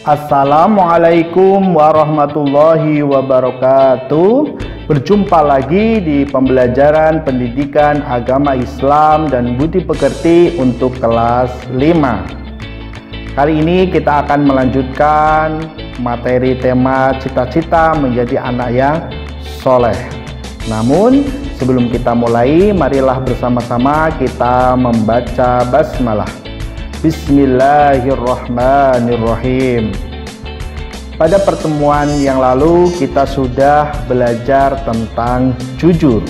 Assalamualaikum warahmatullahi wabarakatuh. Berjumpa lagi di pembelajaran pendidikan agama Islam dan budi pekerti untuk kelas 5. Kali ini kita akan melanjutkan materi tema cita-cita menjadi anak yang soleh. Namun sebelum kita mulai, marilah bersama-sama kita membaca basmalah. Bismillahirrahmanirrahim. Pada pertemuan yang lalu kita sudah belajar tentang jujur.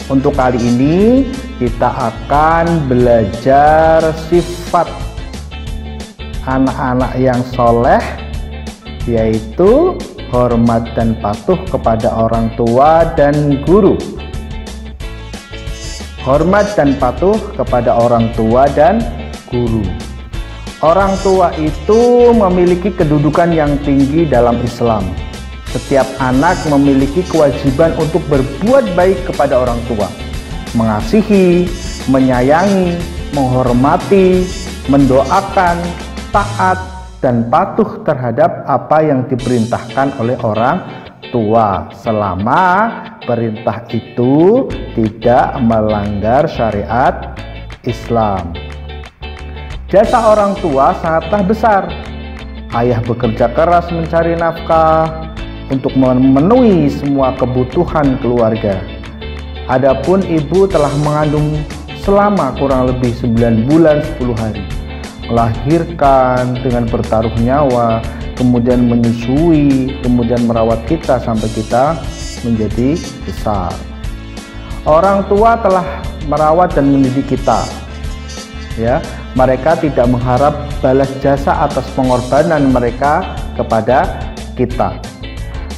Untuk kali ini kita akan belajar sifat anak-anak yang soleh, yaitu hormat dan patuh kepada orang tua dan guru. Hormat dan patuh kepada orang tua dan guru. Orang tua itu memiliki kedudukan yang tinggi dalam Islam. Setiap anak memiliki kewajiban untuk berbuat baik kepada orang tua, mengasihi, menyayangi, menghormati, mendoakan, taat, dan patuh terhadap apa yang diperintahkan oleh orang tua selama perintah itu tidak melanggar syariat Islam. Jasa orang tua sangatlah besar. Ayah bekerja keras mencari nafkah untuk memenuhi semua kebutuhan keluarga. Adapun ibu telah mengandung selama kurang lebih 9 bulan 10 hari, melahirkan dengan bertaruh nyawa, kemudian menyusui, kemudian merawat kita sampai kita menjadi besar. Orang tua telah merawat dan mendidik kita, ya. Mereka tidak mengharap balas jasa atas pengorbanan mereka kepada kita.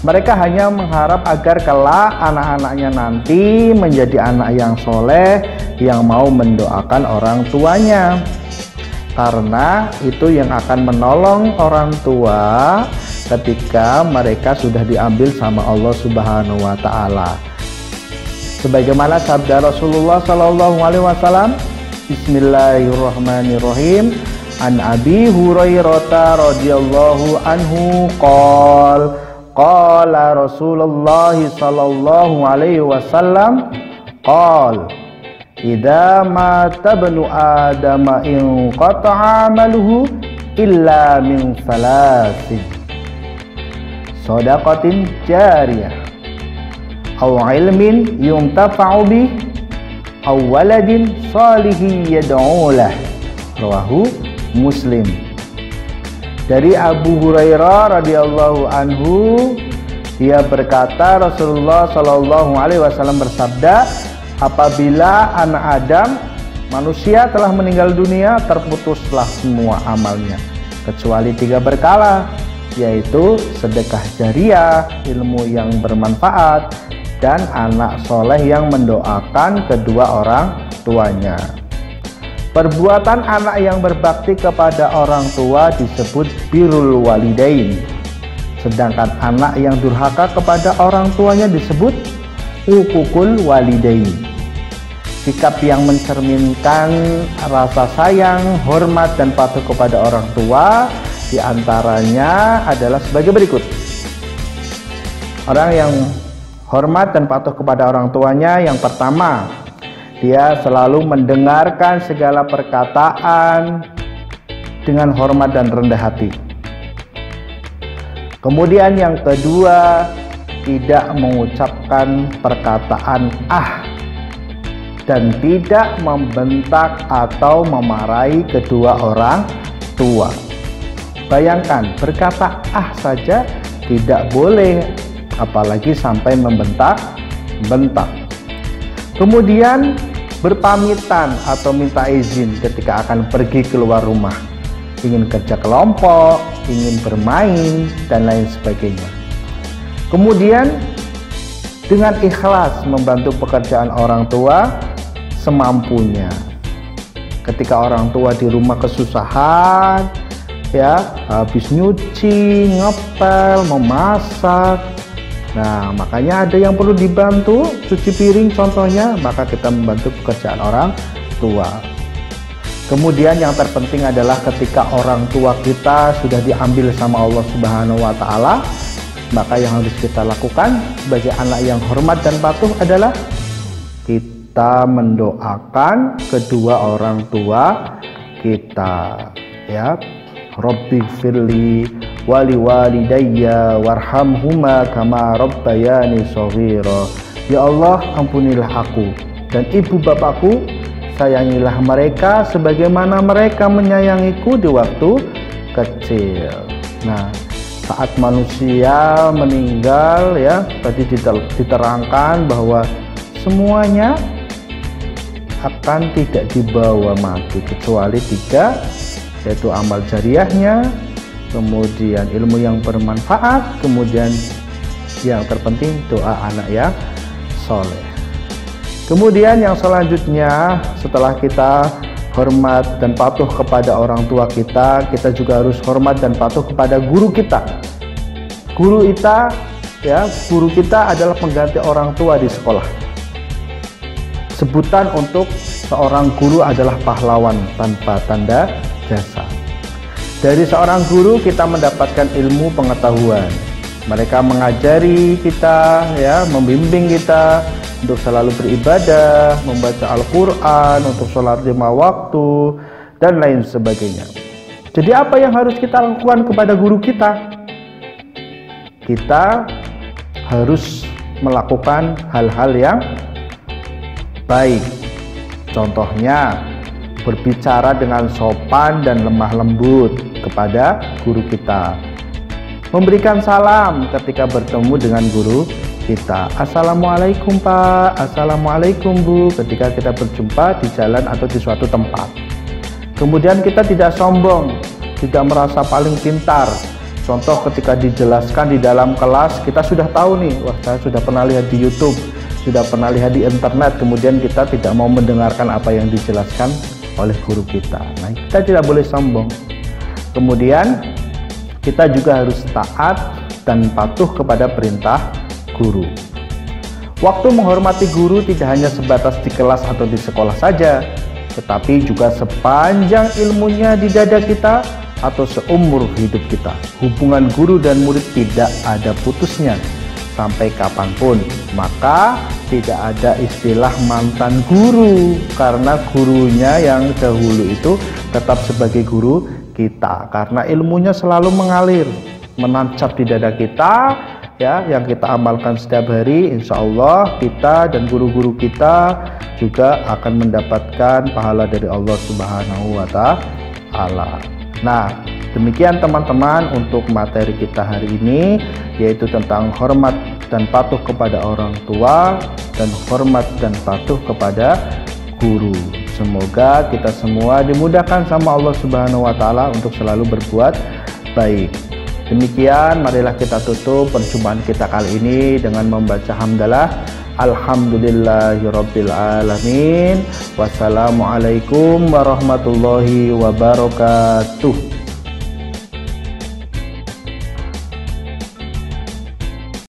Mereka hanya mengharap agar kelak anak-anaknya nanti menjadi anak yang soleh, yang mau mendoakan orang tuanya. Karena itu yang akan menolong orang tua ketika mereka sudah diambil sama Allah Subhanahu wa Ta'ala. Sebagaimana sabda Rasulullah Sallallahu Alaihi Wasallam, Bismillahirrahmanirrahim. An Abi Hurairah radhiyallahu anhu qala Rasulullah sallallahu alaihi wasallam qala idza mata ibnu adam in qata'a amaluhu illa min salasin: shadaqatin jariyah, aw ilmin yuntafa'u bih, aw waladin salihin yad'u lah. Rawahu Muslim. Dari Abu Hurairah radhiyallahu anhu, dia berkata, Rasulullah sallallahu alaihi wasallam bersabda, apabila anak Adam, manusia telah meninggal dunia, terputuslah semua amalnya kecuali 3 berkala, yaitu sedekah jariah, ilmu yang bermanfaat, dan anak soleh yang mendoakan kedua orang tuanya. Perbuatan anak yang berbakti kepada orang tua disebut birrul walidain, sedangkan anak yang durhaka kepada orang tuanya disebut uququl walidain. Sikap yang mencerminkan rasa sayang, hormat, dan patuh kepada orang tua diantaranya adalah sebagai berikut. Orang yang hormat dan patuh kepada orang tuanya, yang pertama, dia selalu mendengarkan segala perkataan dengan hormat dan rendah hati. Kemudian yang kedua, tidak mengucapkan perkataan dan tidak membentak atau memarahi kedua orang tua. Bayangkan, berkata saja tidak boleh, apalagi sampai membentak-bentak. Kemudian berpamitan atau minta izin ketika akan pergi keluar rumah, ingin kerja kelompok, ingin bermain, dan lain sebagainya. Kemudian dengan ikhlas membantu pekerjaan orang tua semampunya. Ketika orang tua di rumah kesusahan, ya, habis nyuci, ngepel, memasak, nah makanya ada yang perlu dibantu, cuci piring contohnya, maka kita membantu pekerjaan orang tua. Kemudian yang terpenting adalah ketika orang tua kita sudah diambil sama Allah Subhanahu wa taala, maka yang harus kita lakukan sebagai anak yang hormat dan patuh adalah kita mendoakan kedua orang tua kita, ya. Rabbi firli wali walidayya warhamhuma kama rabbayani shaghira. Ya Allah, ampunilah aku dan ibu bapakku, sayangilah mereka sebagaimana mereka menyayangiku di waktu kecil. Nah, saat manusia meninggal, ya, tadi diterangkan bahwa semuanya akan tidak dibawa mati kecuali 3, yaitu amal jariahnya, kemudian ilmu yang bermanfaat, kemudian yang terpenting doa anak yang soleh. Kemudian yang selanjutnya, setelah kita hormat dan patuh kepada orang tua kita, kita juga harus hormat dan patuh kepada guru kita. Guru kita, ya, guru kita adalah pengganti orang tua di sekolah. Sebutan untuk seorang guru adalah pahlawan tanpa tanda jasa. Dari seorang guru kita mendapatkan ilmu pengetahuan. Mereka mengajari kita, ya, membimbing kita untuk selalu beribadah, membaca Al-Quran, untuk sholat 5 waktu, dan lain sebagainya. Jadi apa yang harus kita lakukan kepada guru kita? Kita harus melakukan hal-hal yang baik. Contohnya, berbicara dengan sopan dan lemah lembut kepada guru kita. Memberikan salam ketika bertemu dengan guru kita. Assalamualaikum Pak, Assalamualaikum Bu, ketika kita berjumpa di jalan atau di suatu tempat. Kemudian kita tidak sombong, tidak merasa paling pintar. Contoh ketika dijelaskan di dalam kelas, kita sudah tahu nih, wah saya sudah pernah lihat di YouTube, sudah pernah lihat di internet, kemudian kita tidak mau mendengarkan apa yang dijelaskan oleh guru kita. Nah, kita tidak boleh sombong. Kemudian kita juga harus taat dan patuh kepada perintah guru. Waktu menghormati guru tidak hanya sebatas di kelas atau di sekolah saja, tetapi juga sepanjang ilmunya di dada kita atau seumur hidup kita. Hubungan guru dan murid tidak ada putusnya sampai kapanpun. Maka tidak ada istilah mantan guru, karena gurunya yang dahulu itu tetap sebagai guru kita, karena ilmunya selalu mengalir, menancap di dada kita, ya, yang kita amalkan setiap hari. Insya Allah kita dan guru-guru kita juga akan mendapatkan pahala dari Allah Subhanahu wa ta'ala. Nah, demikian teman-teman untuk materi kita hari ini, yaitu tentang hormat dan patuh kepada orang tua dan hormat dan patuh kepada guru. Semoga kita semua dimudahkan sama Allah Subhanahu wa ta'ala untuk selalu berbuat baik. Demikian, marilah kita tutup perjumpaan kita kali ini dengan membaca hamdalah. Alhamdulillahirabbil alamin. Wassalamualaikum warahmatullahi wabarakatuh.